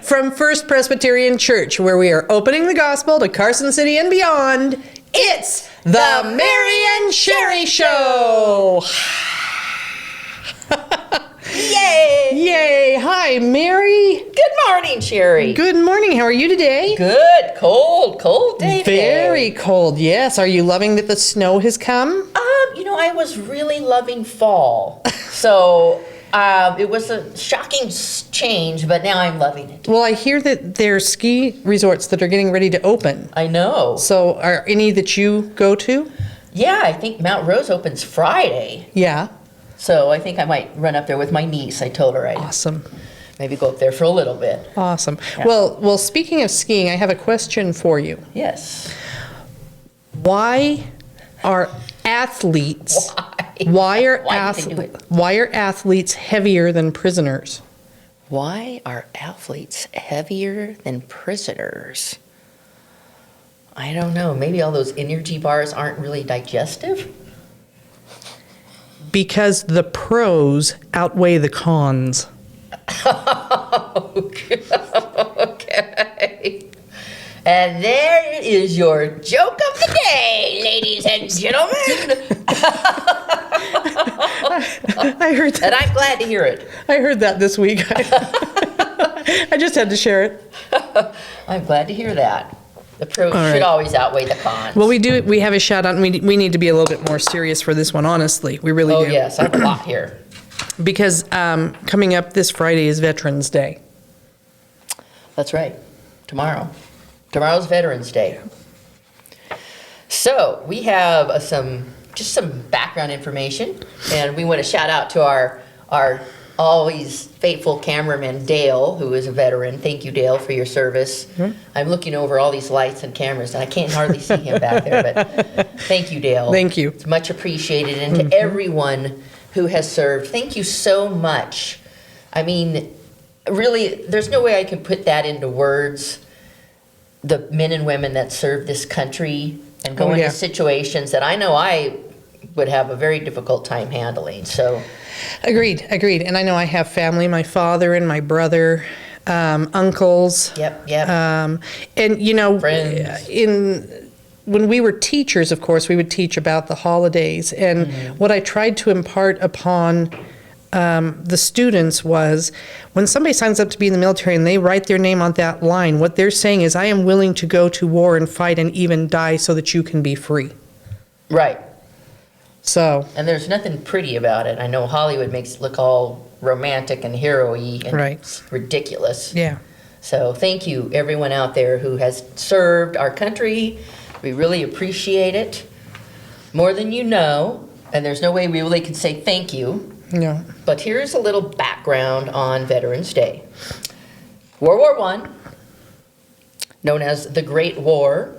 From First Presbyterian Church, where we are opening the gospel to Carson City and beyond, it's the Mary and Sherry Show. Yay! Yay! Hi, Mary. Good morning, Sherry. Good morning. How are you today? Good. Cold day today. Very cold, yes. Are you loving that the snow has come? I was really loving fall. So it was a shocking change, but now I'm loving it. Well, I hear that there are ski resorts that are getting ready to open. I know. So are any that you go to? Yeah, I think Mount Rose opens Friday. Yeah. So I think I might run up there with my niece. I told her I'd Awesome. maybe go up there for a little bit. Awesome. Yeah. Well, speaking of skiing, I have a question for you. Yes. Why are athletes Why do they do it? why are athletes heavier than prisoners? Why are athletes heavier than prisoners? I don't know. Maybe all those energy bars aren't really digestive? Because the pros outweigh the cons. Okay. And there is your joke of the day, ladies and gentlemen. I heard that. And I'm glad to hear it. I heard that this week. I just had to share it. I'm glad to hear that. The pros All should right. always outweigh the cons. Well, we have a shout out, and we need to be a little bit more serious for this one, honestly. We really Oh, do. yes, I have a lot here. Because coming up this Friday is Veterans Day. That's right. Tomorrow's Veterans Day. So we have some background information, and we want to shout out to our always faithful cameraman Dale, who is a veteran. Thank you, Dale, for your service. Mm-hmm. I'm looking over all these lights and cameras, and I can't hardly see him back there, but thank you, Dale. Thank you. It's much appreciated, and to everyone who has served, thank you so much. I mean, really, there's no way I can put that into words. The men and women that serve this country and go Oh, yeah. into situations that I know I would have a very difficult time handling. So, Agreed. And I know I have family, my father and my brother, uncles. yep. And Friends. When we were teachers, of course, we would teach about the holidays. And what I tried to impart upon the students was, when somebody signs up to be in the military and they write their name on that line, what they're saying is, I am willing to go to war and fight and even die so that you can be free. Right. So, And there's nothing pretty about it. I know Hollywood makes it look all romantic and hero-y, and Right. it's ridiculous. yeah. So thank you, everyone out there who has served our country. We really appreciate it, more than you know, and there's no way we really can say thank you. No. But here's a little background on Veterans Day. World War I, known as the Great War,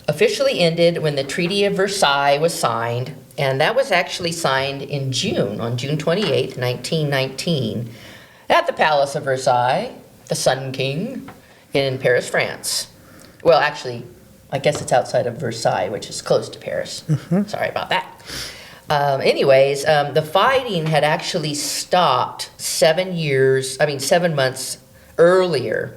officially ended when the Treaty of Versailles was signed, and that was actually signed in June, on June 28th, 1919, at the Palace of Versailles, the Sun King, in Paris, France. Well, actually, I guess it's outside of Versailles, which is close to Paris. Sorry about that. The fighting had actually stopped 7 months earlier,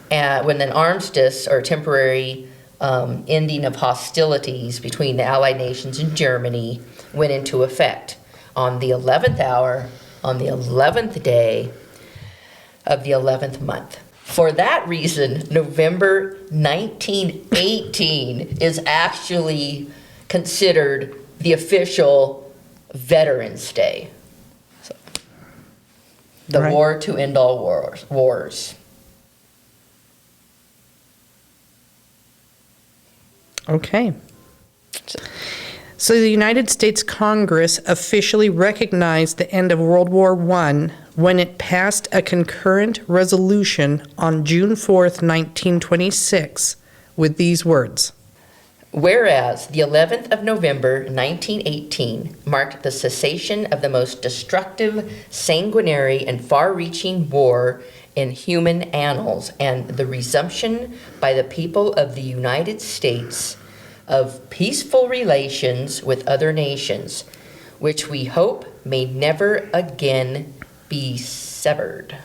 when an armistice, or temporary ending of hostilities between the Allied nations and Germany, went into effect on the 11th hour, on the 11th day of the 11th month. For that reason, November 1918 is actually considered the official Veterans Day. So, the Right. war to end all wars. Okay. So the United States Congress officially recognized the end of World War I when it passed a concurrent resolution on June 4th, 1926, with these words. Whereas the 11th of November, 1918, marked the cessation of the most destructive, sanguinary, and far-reaching war in human annals, and the resumption by the people of the United States of peaceful relations with other nations, which we hope may never again be severed.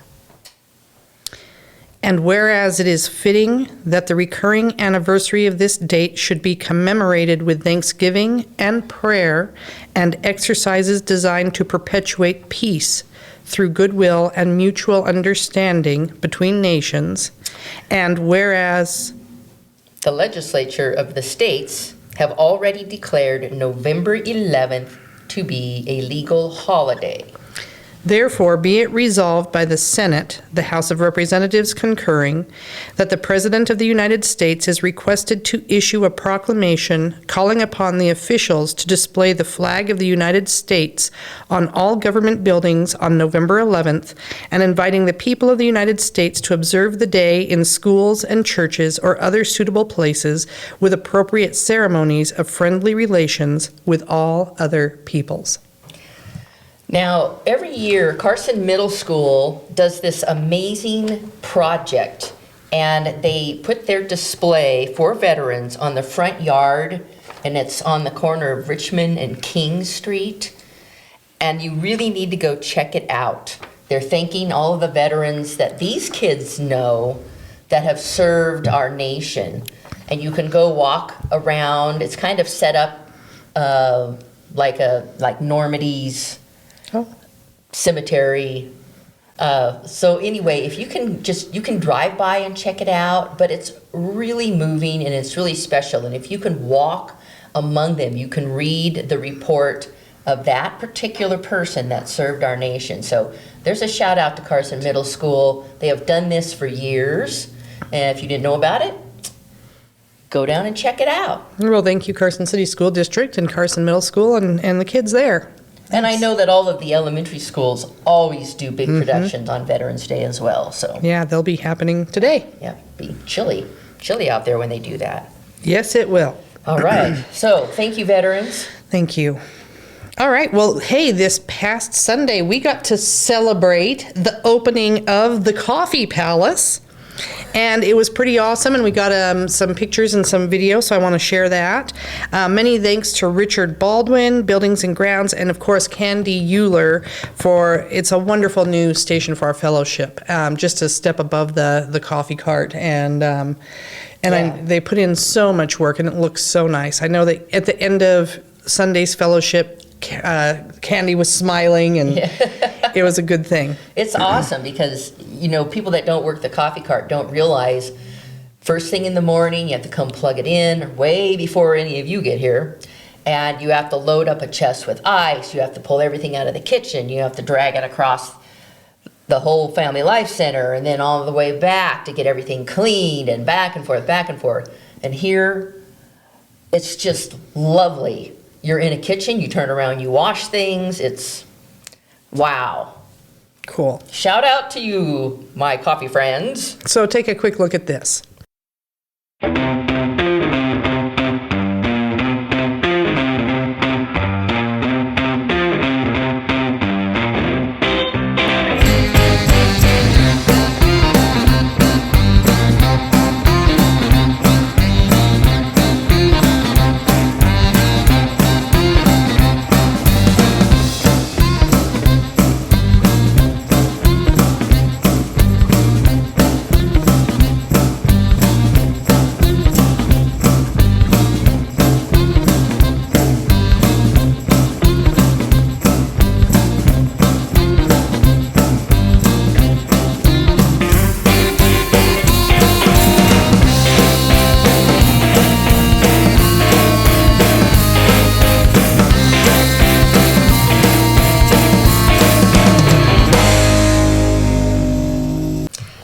And whereas it is fitting that the recurring anniversary of this date should be commemorated with thanksgiving and prayer and exercises designed to perpetuate peace through goodwill and mutual understanding between nations. And whereas the legislature of the states have already declared November 11th to be a legal holiday. Therefore, be it resolved by the Senate, the House of Representatives concurring, that the President of the United States is requested to issue a proclamation calling upon the officials to display the flag of the United States on all government buildings on November 11th, and inviting the people of the United States to observe the day in schools and churches or other suitable places with appropriate ceremonies of friendly relations with all other peoples. Now, every year, Carson Middle School does this amazing project, and they put their display for veterans on the front yard, and it's on the corner of Richmond and King Street, and you really need to go check it out. They're thanking all of the veterans that these kids know that have served our nation, and you can go walk around. It's kind of set up like Normandy's cemetery. So anyway, if you can drive by and check it out, but it's really moving and it's really special. And if you can walk among them, you can read the report of that particular person that served our nation. So there's a shout out to Carson Middle School. They have done this for years. And if you didn't know about it, go down and check it out. Well, thank you, Carson City School District and Carson Middle School and the kids there. And I know that all of the elementary schools always do big productions on Veterans Day as well, so. Yeah, they'll be happening today. Yeah, be chilly out there when they do that. Yes, it will. All right, so thank you, veterans. Thank you. All right, well, hey, this past Sunday, we got to celebrate the opening of the Coffee Palace. And it was pretty awesome, and we got some pictures and some video, so I want to share that. Many thanks to Richard Baldwin, Buildings and Grounds, and of course Candy Euler it's a wonderful new station for our fellowship, just a step above the coffee cart, and they put in so much work, and it looks so nice. I know that at the end of Sunday's fellowship, Candy was smiling, and it was a good thing. It's awesome because, people that don't work the coffee cart don't realize first thing in the morning, you have to come plug it in way before any of you get here. And you have to load up a chest with ice. You have to pull everything out of the kitchen. You have to drag it across the whole Family Life Center and then all the way back to get everything cleaned and back and forth, back and forth. And here, it's just lovely. You're in a kitchen, you turn around, you wash things. It's wow. Cool. Shout out to you, my coffee friends. So take a quick look at this.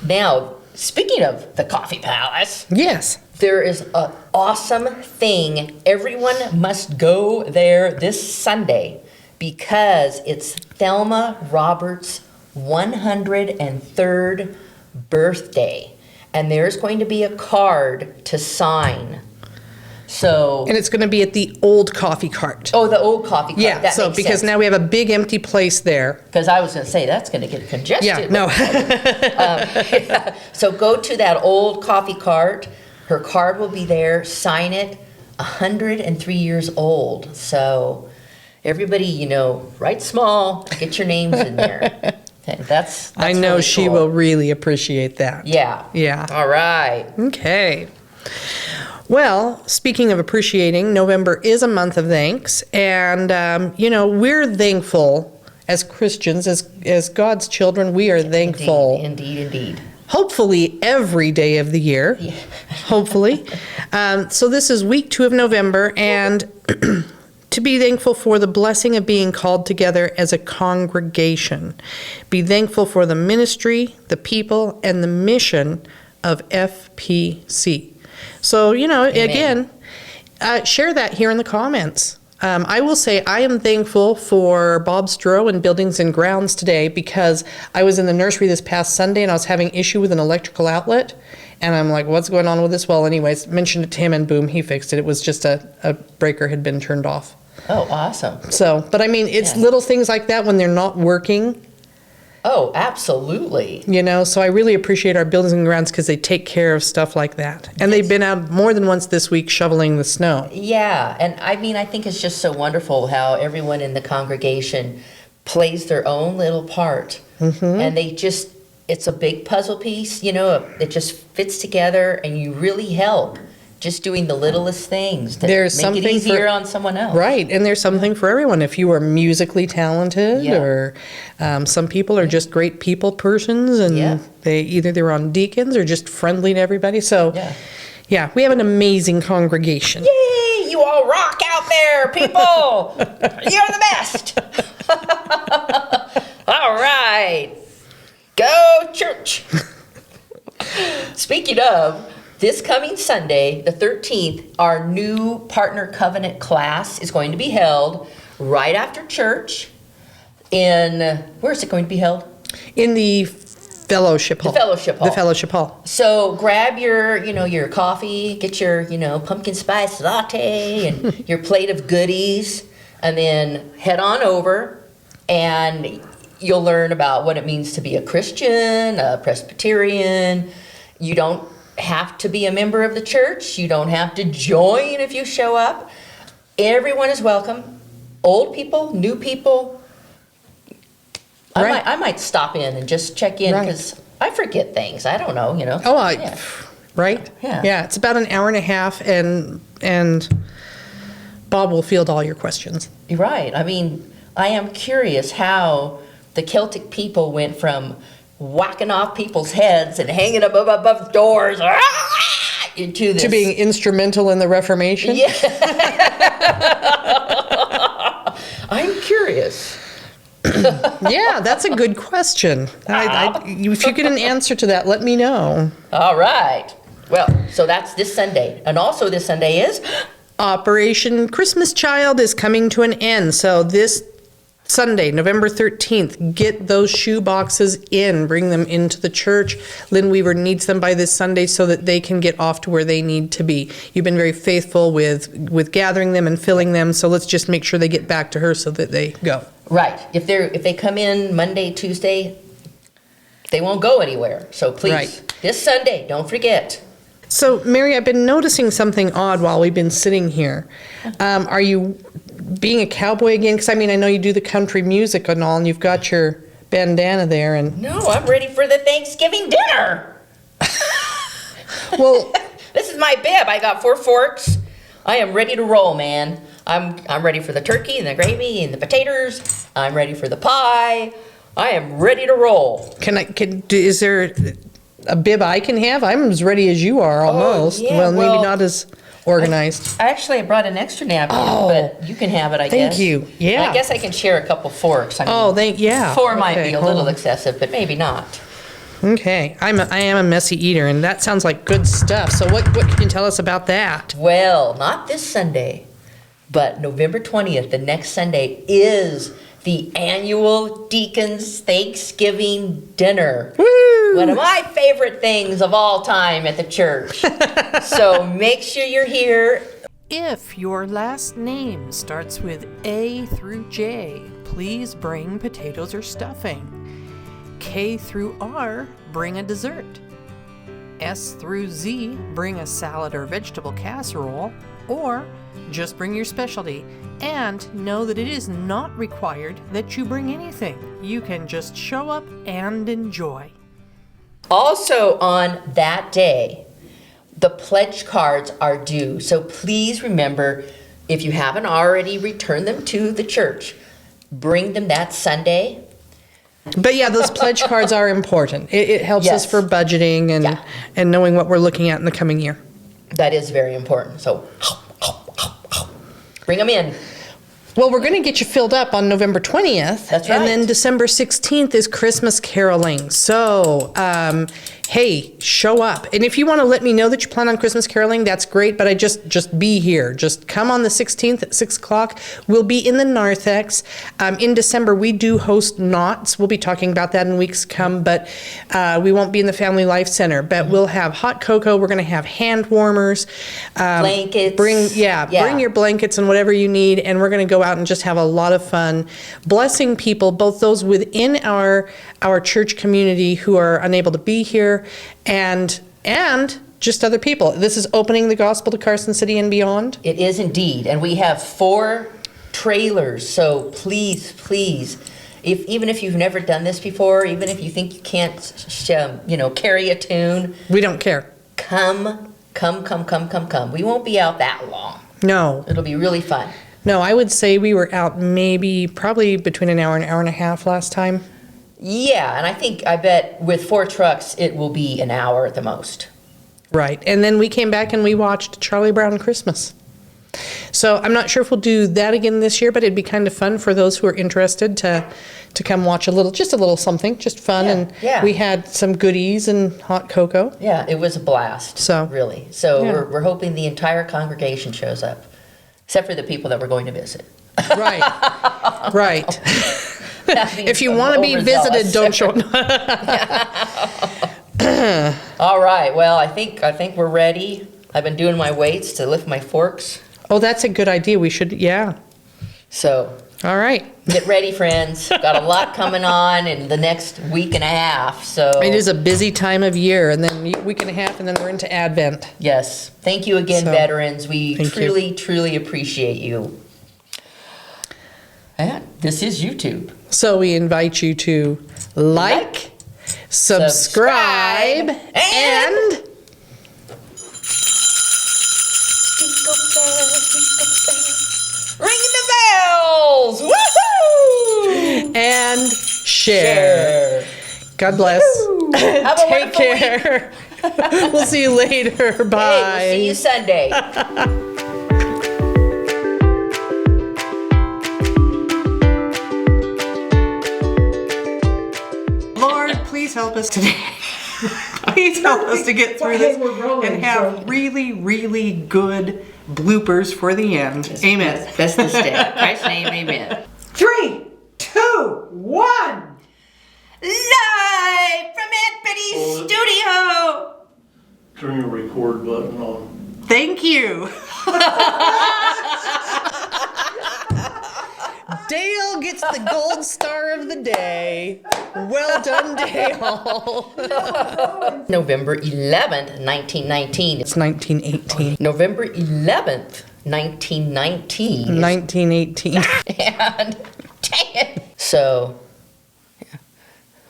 Now, speaking of the Coffee Palace, Yes. there is an awesome thing. Everyone must go there this Sunday because it's Thelma Roberts' 103rd birthday. And there's going to be a card to sign. So, And it's going to be at the old coffee cart. oh, the old coffee cart. Yeah, That so makes because sense. now we have a big empty place there. Because I was going to say, that's going to get congested. Yeah, no. So go to that old coffee cart. Her card will be there. Sign it. 103 years old. So everybody, write small. Get your names in there. Okay, that's I know really she cool. will really appreciate that. Yeah. Yeah. All right. Okay. Well, speaking of appreciating, November is a month of thanks. And, we're thankful as Christians, as God's children, we are thankful. Indeed. Hopefully every day of the year. Yeah. Hopefully. So this is week 2 of November, and to be thankful for the blessing of being called together as a congregation. Be thankful for the ministry, the people, and the mission of FPC. So, again, share that here in the comments. I will say I am thankful for Bob Stroh and Buildings and Grounds today, because I was in the nursery this past Sunday and I was having issue with an electrical outlet. And I'm like, what's going on with this? Well, anyways, mentioned it to him and boom, he fixed it. It was just a breaker had been turned off. Oh, awesome. So, but I mean, it's little things like that when they're not working. Oh, absolutely. So I really appreciate our Buildings and Grounds because they take care of stuff like that. And they've been out more than once this week shoveling the snow. Yeah, and I think it's just so wonderful how everyone in the congregation plays their own little part. Mm-hmm. And it's a big puzzle piece, it just fits together, and you really help just doing the littlest things to make it easier on someone else. Right, and there's something for everyone. If you are musically talented, or some people are just great people persons, and they're on Deacons or just friendly to everybody. So, we have an amazing congregation. Yay! You all rock out there, people! You're the best! All right. Go church! Speaking of, this coming Sunday, the 13th, our new Partner Covenant class is going to be held right after church where is it going to be held? In the Fellowship Hall. The Fellowship Hall. Hall. So grab your coffee, get your, pumpkin spice latte and your plate of goodies, and then head on over, and you'll learn about what it means to be a Christian, a Presbyterian. You don't have to be a member of the church. You don't have to join if you show up. Everyone is welcome. Old people, new people. Right. I might stop in and just check in because I forget things. I don't know, Right? Yeah, it's about an hour and a half, and Bob will field all your questions. Right. I mean, I am curious how the Celtic people went from whacking off people's heads and hanging above doors into this. To being instrumental in the Reformation? Yeah. I'm curious. Yeah, that's a good question. If you get an answer to that, let me know. All right. Well, so that's this Sunday. And also this Sunday is Operation Christmas Child is coming to an end. So this Sunday, November 13th, get those shoe boxes in, bring them into the church. Lynn Weaver needs them by this Sunday so that they can get off to where they need to be. You've been very faithful with gathering them and filling them, so let's just make sure they get back to her so that they go. Right. If they come in Monday, Tuesday, they won't go anywhere. So please, this Sunday, don't forget. So, Mary, I've been noticing something odd while we've been sitting here. Are you being a cowboy again? Because, I know you do the country music and all, and you've got your bandana there. And no, I'm ready for the Thanksgiving dinner. Well, this is my bib. I got 4 forks. I am ready to roll, man. I'm ready for the turkey and the gravy and the potatoes. I'm ready for the pie. I am ready to roll. Is there a bib I can have? I'm as ready as you are, almost. Well, maybe not as organized. I brought an extra napkin, but you can have it, I guess. Thank you. Yeah. I guess I can share a couple forks. 4 might be a little excessive, but maybe not. Okay. I am a messy eater, and that sounds like good stuff. So what can you tell us about that? Well, not this Sunday, but November 20th, the next Sunday, is the annual Deacons Thanksgiving Dinner. Woo! One of my favorite things of all time at the church. So make sure you're here. If your last name starts with A through J, please bring potatoes or stuffing. K through R, bring a dessert. S through Z, bring a salad or vegetable casserole. or just bring your specialty. And know that it is not required that you bring anything. You can just show up and enjoy. Also on that day, the pledge cards are due. So please remember, if you haven't already returned them to the church, bring them that Sunday. But yeah, those pledge cards are important. It helps Yes. us for budgeting and knowing what we're looking at in the coming year. That is very important. So bring them in. Well, we're going to get you filled up on November 20th. That's right. And then December 16th is Christmas caroling. So, hey, show up. And if you want to let me know that you plan on Christmas caroling, that's great. But just be here. Just come on the 16th at 6 o'clock. We'll be in the Narthex. In December, we do host Knots. We'll be talking about that in weeks to come. But we won't be in the Family Life Center. But we'll have hot cocoa. We're going to have hand warmers. Blankets. Bring your blankets and whatever you need. And we're going to go out and just have a lot of fun blessing people, both those within our church community who are unable to be here and just other people. This is opening the gospel to Carson City and beyond. It is indeed. And we have 4 trailers. So please, even if you've never done this before, even if you think you can't, carry a tune. We don't care. Come. We won't be out that long. No. It'll be really fun. No, I would say we were out probably between an hour and a half last time. Yeah, and I bet with 4 trucks, it will be an hour at the most. Right. And then we came back and we watched Charlie Brown Christmas. So I'm not sure if we'll do that again this year, but it'd be kind of fun for those who are interested to come watch just a little something, just fun. Yeah. We had some goodies and hot cocoa. Yeah, it was a blast. So, really. So yeah. we're hoping the entire congregation shows up, except for the people that we're going to visit. Right. Right. If you want to be overzealous. visited, don't show up. All right. Well, I think we're ready. I've been doing my weights to lift my forks. Oh, that's a good idea. We should, yeah. So All right. get ready, friends. Got a lot coming on in the next week and a half. So It is a busy time of year, and then a week and a half, and then we're into Advent. yes. Thank you again, So, veterans. We thank you. truly appreciate you. And this is YouTube. So we invite you to like, subscribe, and Ring the bells! Woohoo! and share. God bless. Have a Take wonderful week. care. We'll see you later. Bye. Hey, we'll see you Sunday. Lord, please help us today. Please help us to get through this and have really, really good bloopers for the end. Amen. That's this day. In Christ's name, amen. 3, 2, 1. Live from Aunt Betty's studio. Turn your record button on. Thank you. Dale gets the gold star of the day. Well done, Dale. November 11th, 1919. It's 1918. November 11th, 1919. 1918. And dang it. So, yeah.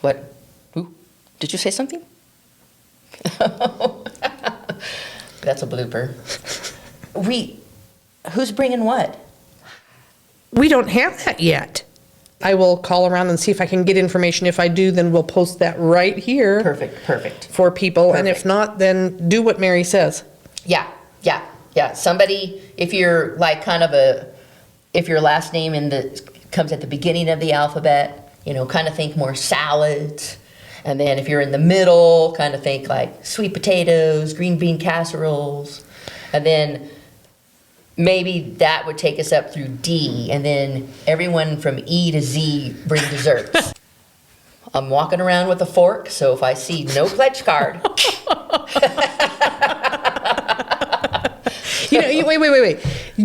What? Ooh, did you say something? That's a blooper. Who's bringing what? We don't have that yet. I will call around and see if I can get information. If I do, then we'll post that right here Perfect. for people. And if Perfect. not, then do what Mary says. Yeah. Somebody, if you're like if your last name comes at the beginning of the alphabet, kind of think more salads. And then if you're in the middle, kind of think like sweet potatoes, green bean casseroles. And then maybe that would take us up through D. And then everyone from E to Z bring desserts. I'm walking around with a fork, so if I see no pledge card. Wait.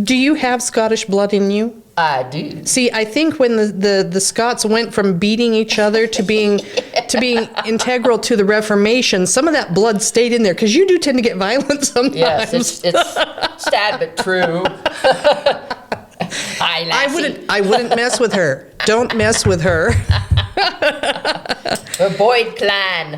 Do you have Scottish blood in you? I do. See, I think when the Scots went from beating each other to being integral to the Reformation, some of that blood stayed in there because you do tend to get violent sometimes. Yes, it's sad but true. Aye, lassie. I wouldn't mess with her. Don't mess with her. The Boyd clan.